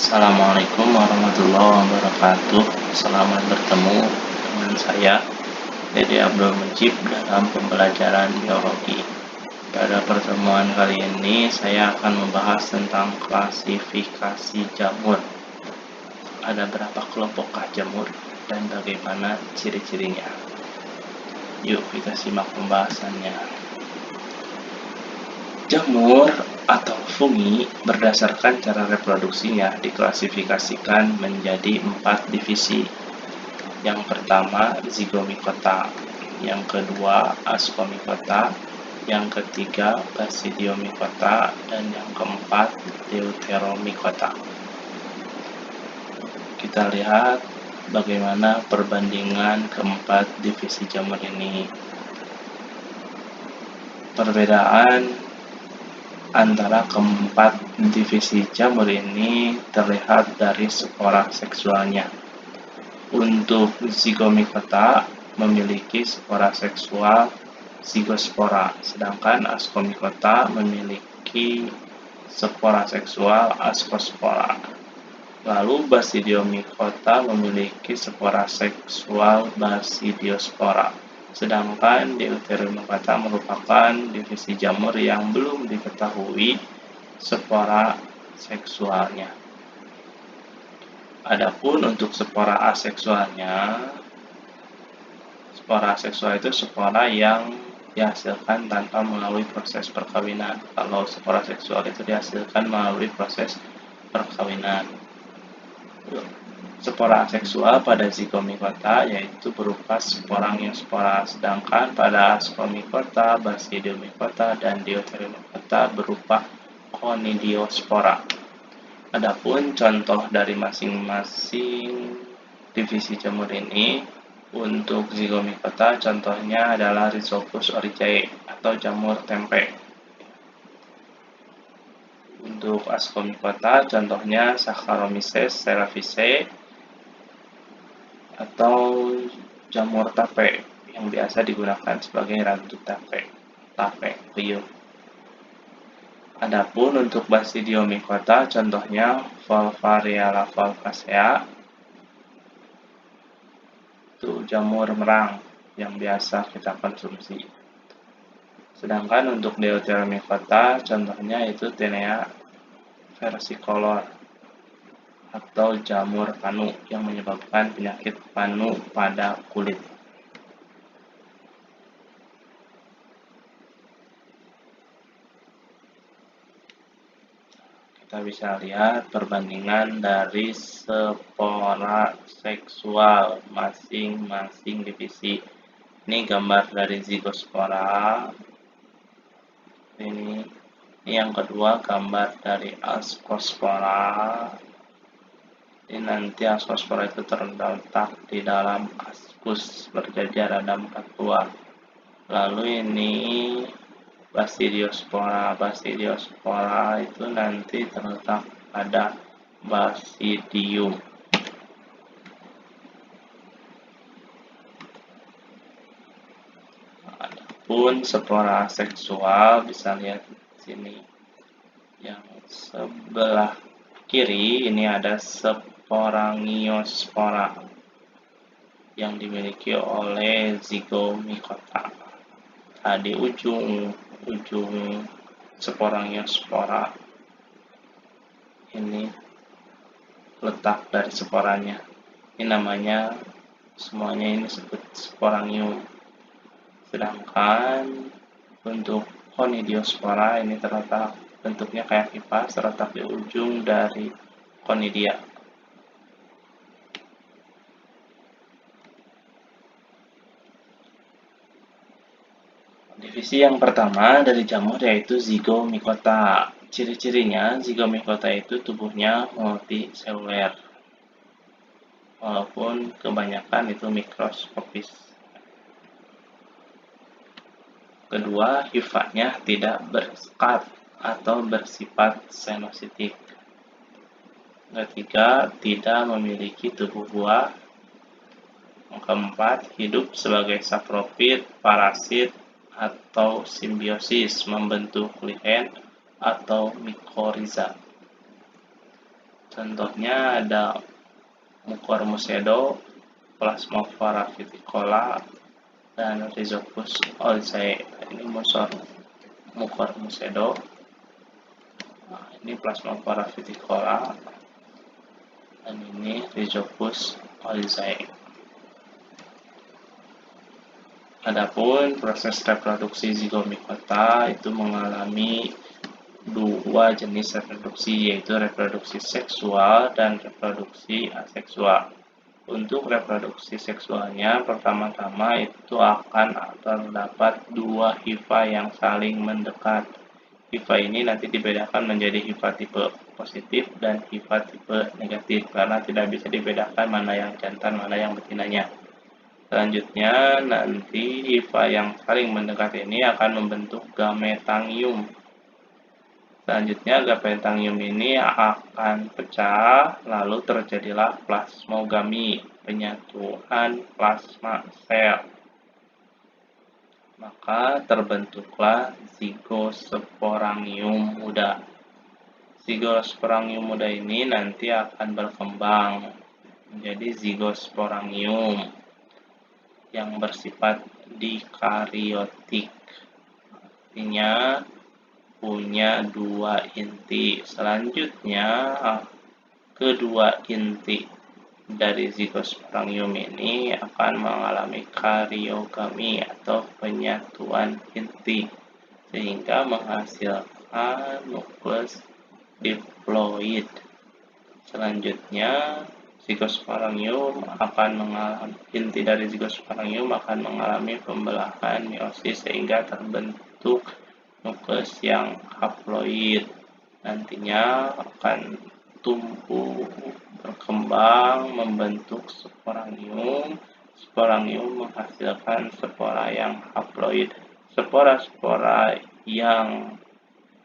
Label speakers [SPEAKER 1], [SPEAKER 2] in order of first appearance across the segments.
[SPEAKER 1] Assalamualaikum warahmatullahi wabarakatuh. Selamat bertemu dengan saya, Dede Abdul Mujib, dalam pembelajaran biologi. Pada pertemuan kali ini, saya akan membahas tentang klasifikasi jamur. Ada berapa kelompokah jamur dan bagaimana ciri-cirinya? Yuk kita simak pembahasannya. Jamur atau fungi berdasarkan cara reproduksinya diklasifikasikan menjadi 4 divisi. Yang pertama Zygomicota, yang kedua Ascomycota, yang ketiga Basidiomycota, dan yang keempat Deuteromycota. Kita lihat bagaimana perbandingan keempat divisi jamur ini. Perbedaan antara keempat divisi jamur ini terlihat dari spora seksualnya. Untuk Zygomicota memiliki spora seksual zygospora, sedangkan Ascomycota memiliki spora seksual ascospora. Lalu Basidiomycota memiliki spora seksual basidiospora. Sedangkan Deuteromycota merupakan divisi jamur yang belum diketahui spora seksualnya. Adapun untuk spora aseksualnya, spora aseksual itu spora yang dihasilkan tanpa melalui proses perkawinan. Kalau spora seksual itu dihasilkan melalui proses perkawinan. Spora aseksual pada Zygomicota yaitu berupa sporangiosspora, sedangkan pada Ascomycota, Basidiomycota, dan Deuteromycota berupa conidiospora. Adapun contoh dari masing-masing divisi jamur ini, untuk Zygomicota contohnya adalah Rhizopus oryzae atau jamur tempe. Untuk Ascomycota contohnya Saccharomyces cerevisiae atau jamur tape yang biasa digunakan sebagai ragi tape liur. Adapun untuk Basidiomycota contohnya Volvariella volvacea, itu jamur merang yang biasa kita konsumsi. Sedangkan untuk Deuteromycota contohnya itu Taenia versicolor atau jamur panu yang menyebabkan penyakit panu pada kulit. Kita bisa lihat perbandingan dari spora seksual masing-masing divisi. Ini gambar dari zygospora. Ini yang kedua gambar dari ascospora. Ini nanti ascospora itu terletak di dalam ascus, berjajar ada 4 buah. Lalu ini Basidiospora itu nanti terletak pada basidium. Adapun spora seksual bisa lihat di sini. Yang sebelah kiri ini ada sporangiospora yang dimiliki oleh Zygomicota. Nah, di ujung sporangiospora ini letak dari sporanya. Ini namanya, semuanya ini disebut sporangium. Sedangkan untuk conidiospora ini terletak, bentuknya kayak kipas, terletak di ujung dari conidia. Divisi yang pertama dari jamur yaitu Zygomicota. Ciri-cirinya, Zygomicota itu tubuhnya multiseluler, walaupun kebanyakan itu mikroskopis. Kedua, hifanya tidak bersekat atau bersifat senositik. Ketiga, tidak memiliki tubuh buah. Yang keempat, hidup sebagai saprofit, parasit, atau simbiosis membentuk lihen atau mikoriza. Contohnya ada Mucormucedo, Plasmofora viticola, dan Rhizopus olsei. Ini Mucormucedo, ini Plasmofora viticola, dan ini Rhizopus olsei. Adapun proses reproduksi zigomikota itu mengalami dua jenis reproduksi, yaitu reproduksi seksual dan reproduksi aseksual. Untuk reproduksi seksualnya, pertama-tama itu akan terdapat dua hifa yang saling mendekat. Hifa ini nanti dibedakan menjadi hifa tipe positif dan hifa tipe negatif, karena tidak bisa dibedakan mana yang jantan, mana yang betinanya. Selanjutnya, nanti hifa yang saling mendekat ini akan membentuk gametangium. Selanjutnya, gametangium ini akan pecah, lalu terjadilah plasmogami, penyatuan plasma sel. Maka terbentuklah zigosporangium muda. Zigosporangium muda ini nanti akan berkembang menjadi zigosporangium yang bersifat dikariotik, artinya punya dua inti. Selanjutnya, kedua inti dari zigosporangium ini akan mengalami kariogami atau penyatuan inti, sehingga menghasilkan nukleus diploid. Selanjutnya, zigosporangium akan mengalami inti dari zigosporangium akan mengalami pembelahan meiosis sehingga terbentuk nukleus yang haploid. Nantinya akan tumbuh berkembang membentuk sporangium. Sporangium menghasilkan spora yang haploid. Spora-spora yang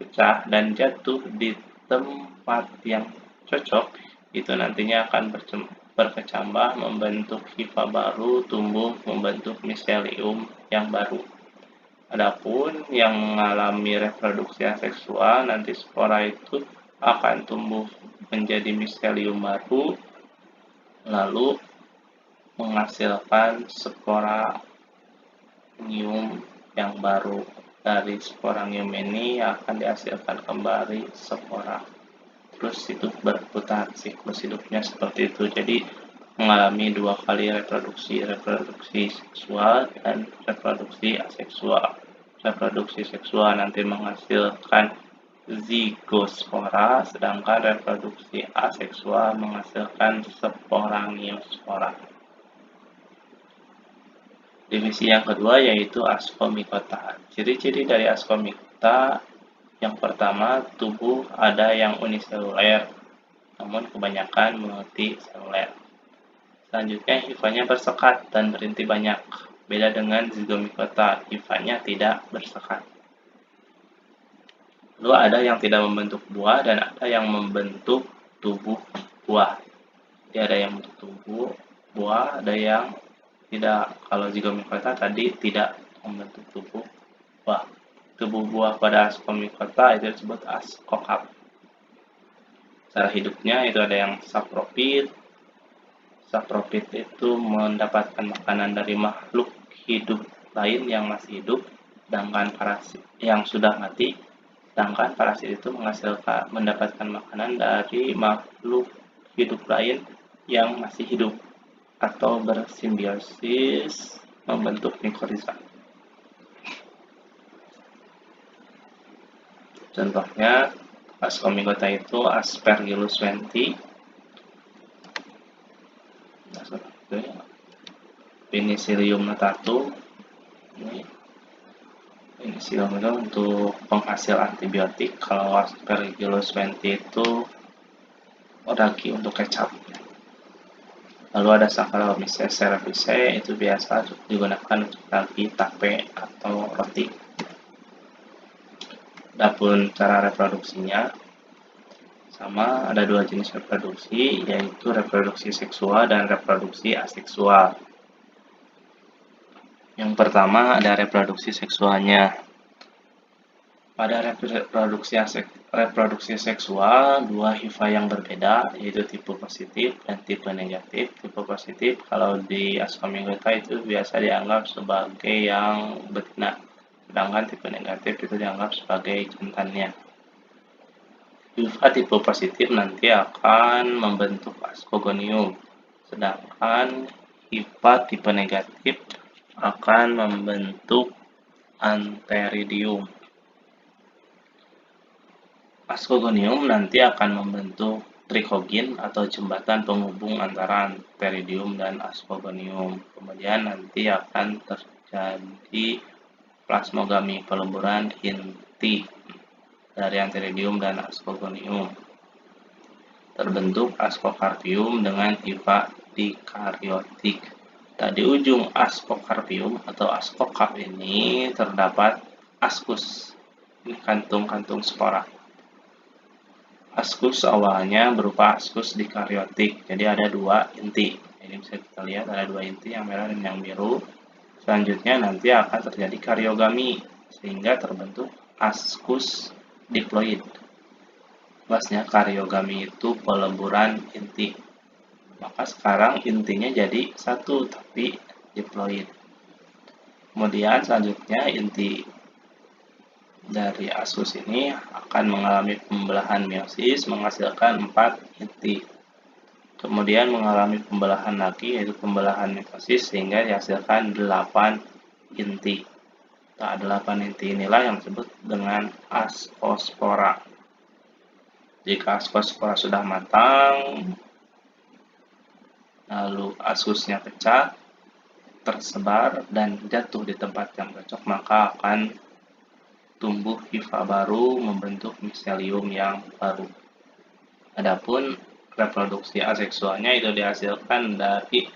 [SPEAKER 1] pecah dan jatuh di tempat yang cocok itu nantinya akan berkecambah membentuk hifa baru, tumbuh membentuk miselium yang baru. Adapun yang mengalami reproduksi aseksual, nanti spora itu akan tumbuh menjadi miselium baru, lalu menghasilkan sporangium yang baru. Dari sporangium ini akan dihasilkan kembali spora. Terus itu berputar, siklus hidupnya seperti itu. Jadi mengalami dua kali reproduksi seksual dan reproduksi aseksual. Reproduksi seksual nanti menghasilkan zigospora, sedangkan reproduksi aseksual menghasilkan sporangiosfora. Divisi yang kedua yaitu ascomycota. Ciri-ciri dari ascomycota yang pertama, tubuh ada yang uniseluler, namun kebanyakan multiseluler. Selanjutnya, hifanya bersekat dan berinti banyak. Beda dengan zigomycota, hifanya tidak bersekat. Lalu ada yang tidak membentuk buah dan ada yang membentuk tubuh buah. Jadi ada yang membentuk tubuh buah, ada yang tidak. Kalau zigomycota tadi tidak membentuk tubuh buah. Tubuh buah pada ascomycota itu disebut ascocap. Cara hidupnya itu ada yang sapropit. Sapropit itu mendapatkan makanan dari makhluk hidup lain yang masih hidup, sedangkan parasit yang sudah mati. Sedangkan parasit itu mendapatkan makanan dari makhluk hidup lain yang masih hidup atau bersimbiosis membentuk mikoriza. Contohnya, ascomycota itu Aspergillus wenti, Penicillium notatum. Penicillium itu untuk penghasil antibiotik. Kalau Aspergillus wenti itu ragi untuk kecap. Lalu ada Saccharomyces cerevisiae, itu biasa digunakan untuk ragi, tape, atau roti. Adapun cara reproduksinya sama, ada dua jenis reproduksi, yaitu reproduksi seksual dan reproduksi aseksual. Yang pertama ada reproduksi seksualnya. Pada reproduksi seksual, dua hifa yang berbeda, yaitu tipe positif dan tipe negatif. Tipe positif kalau di Ascomycota itu biasa dianggap sebagai yang betina, sedangkan tipe negatif itu dianggap sebagai jantannya. Hifa tipe positif nanti akan membentuk ascogonium, sedangkan hifa tipe negatif akan membentuk antheridium. Ascogonium nanti akan membentuk trikogin atau jembatan penghubung antara antheridium dan ascogonium. Kemudian nanti akan terjadi plasmogami, peleburan inti dari antheridium dan ascogonium. Terbentuk ascocarpium dengan hifa dikaryotik. Di ujung ascocarpium atau ascocap ini terdapat ascus, ini kantung-kantung spora. Ascus awalnya berupa ascus dikaryotik, jadi ada dua inti. Ini bisa kita lihat ada dua inti, yang merah dan yang biru. Selanjutnya nanti akan terjadi karyogami, sehingga terbentuk ascus diploid. Maksudnya karyogami itu peleburan inti. Maka sekarang intinya jadi satu, tapi diploid. Kemudian selanjutnya inti dari ascus ini akan mengalami pembelahan meiosis menghasilkan 4 inti. Kemudian mengalami pembelahan lagi yaitu pembelahan mitosis sehingga dihasilkan 8 inti. 8 inti inilah yang disebut dengan ascospora. Jika ascospora sudah matang, lalu ascusnya pecah, tersebar dan jatuh di tempat yang cocok, maka akan tumbuh hifa baru membentuk miselium yang baru. Adapun reproduksi aseksualnya itu dihasilkan dari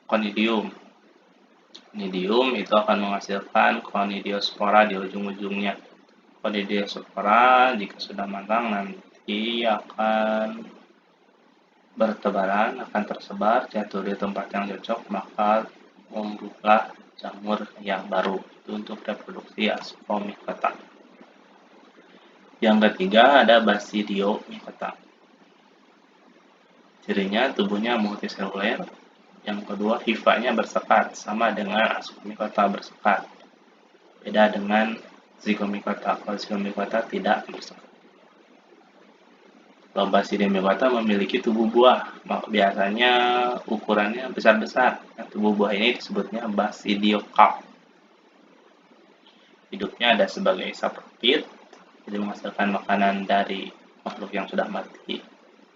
[SPEAKER 1] conidium. Conidium itu akan menghasilkan conidiospora di ujung-ujungnya. Conidiospora jika sudah matang nanti akan bertebaran, akan tersebar, jatuh di tempat yang cocok, maka membuka jamur yang baru. Itu untuk reproduksi Ascomycota. Yang ketiga ada Basidiomycota. Cirinya tubuhnya multiseluler. Yang kedua hifanya bersekat, sama dengan Ascomycota bersekat. Beda dengan Zygomycota. Kalau Zygomycota tidak bersekat. Kalau Basidiomycota memiliki tubuh buah, biasanya ukurannya besar-besar. Nah, tubuh buah ini disebutnya basidiokarp. Hidupnya ada sebagai sapropit, jadi menghasilkan makanan dari makhluk yang sudah mati,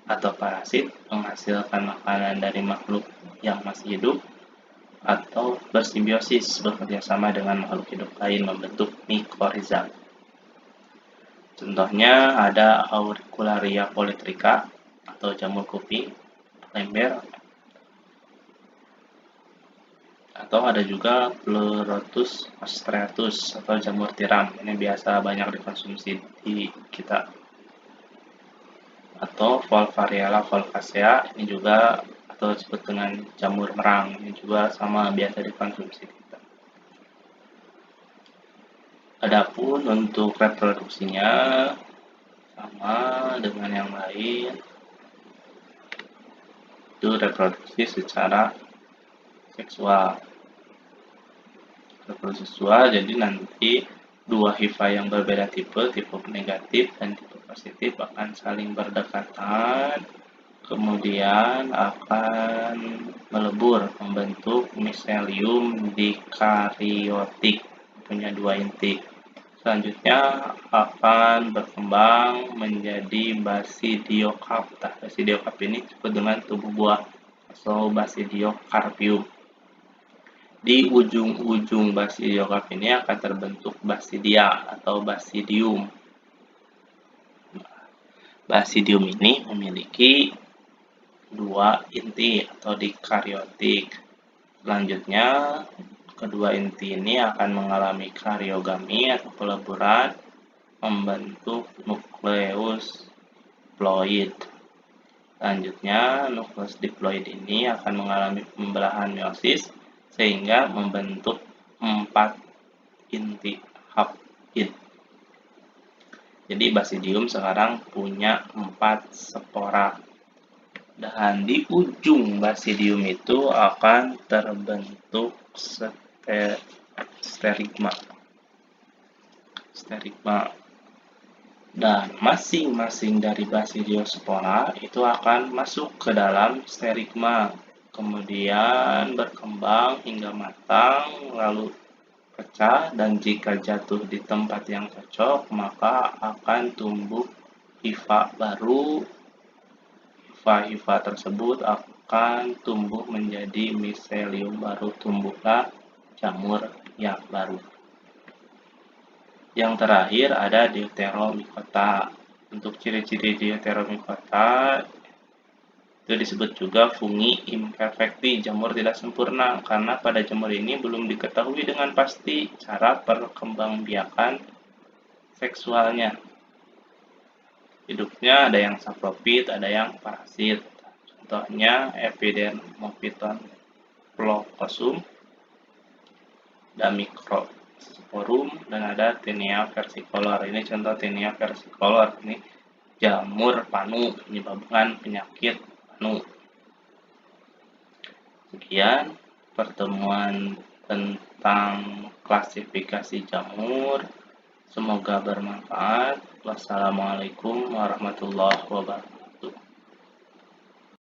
[SPEAKER 1] atau parasit menghasilkan makanan dari makhluk yang masih hidup, atau bersimbiosis bekerja sama dengan makhluk hidup lain membentuk mycorrhiza. Contohnya ada Auricularia polytricha atau jamur kuping, lember, atau ada juga Pleurotus ostreatus atau jamur tiram. Ini biasa banyak dikonsumsi di kita. Atau Volvariella volvacea, ini juga atau disebut dengan jamur merang, ini juga sama biasa dikonsumsi kita. Adapun untuk reproduksinya sama dengan yang lain, itu reproduksi secara seksual. Reproduksi seksual jadi nanti dua hifa yang berbeda tipe negatif dan tipe positif akan saling berdekatan, kemudian akan melebur membentuk miselium dikaryotik, punya dua inti. Selanjutnya akan berkembang menjadi basidiokarp. Basidiokarp ini disebut dengan tubuh buah atau basidiokarpium. Di ujung-ujung basidiokarp ini akan terbentuk basidia atau basidium. Basidium ini memiliki dua inti atau dikaryotik. Selanjutnya, kedua inti ini akan mengalami karyogami atau peleburan membentuk nukleus diploid. Selanjutnya, nukleus diploid ini akan mengalami pembelahan meiosis sehingga membentuk 4 inti haploid. Jadi Basidium sekarang punya 4 spora. Dan di ujung Basidium itu akan terbentuk sterigma. Dan masing-masing dari Basidiospora itu akan masuk ke dalam sterigma, kemudian berkembang hingga matang, lalu pecah, dan jika jatuh di tempat yang cocok, maka akan tumbuh hifa baru. Hifa-hifa tersebut akan tumbuh menjadi miselium baru, tumbuhlah jamur yang baru. Yang terakhir ada Deuteromycota. Untuk ciri-ciri Deuteromycota itu disebut juga fungi imperfecti, jamur tidak sempurna, karena pada jamur ini belum diketahui dengan pasti cara perkembangbiakan seksualnya. Hidupnya ada yang saprofit, ada yang parasit. Contohnya Epidermophyton phlocosuum, Damicosporum, dan ada Tinea versicolor. Ini contoh Tinea versicolor. Ini jamur panu menyebabkan penyakit panu. Sekian pertemuan tentang klasifikasi jamur. Semoga bermanfaat. Wassalamualaikum warahmatullahi wabarakatuh.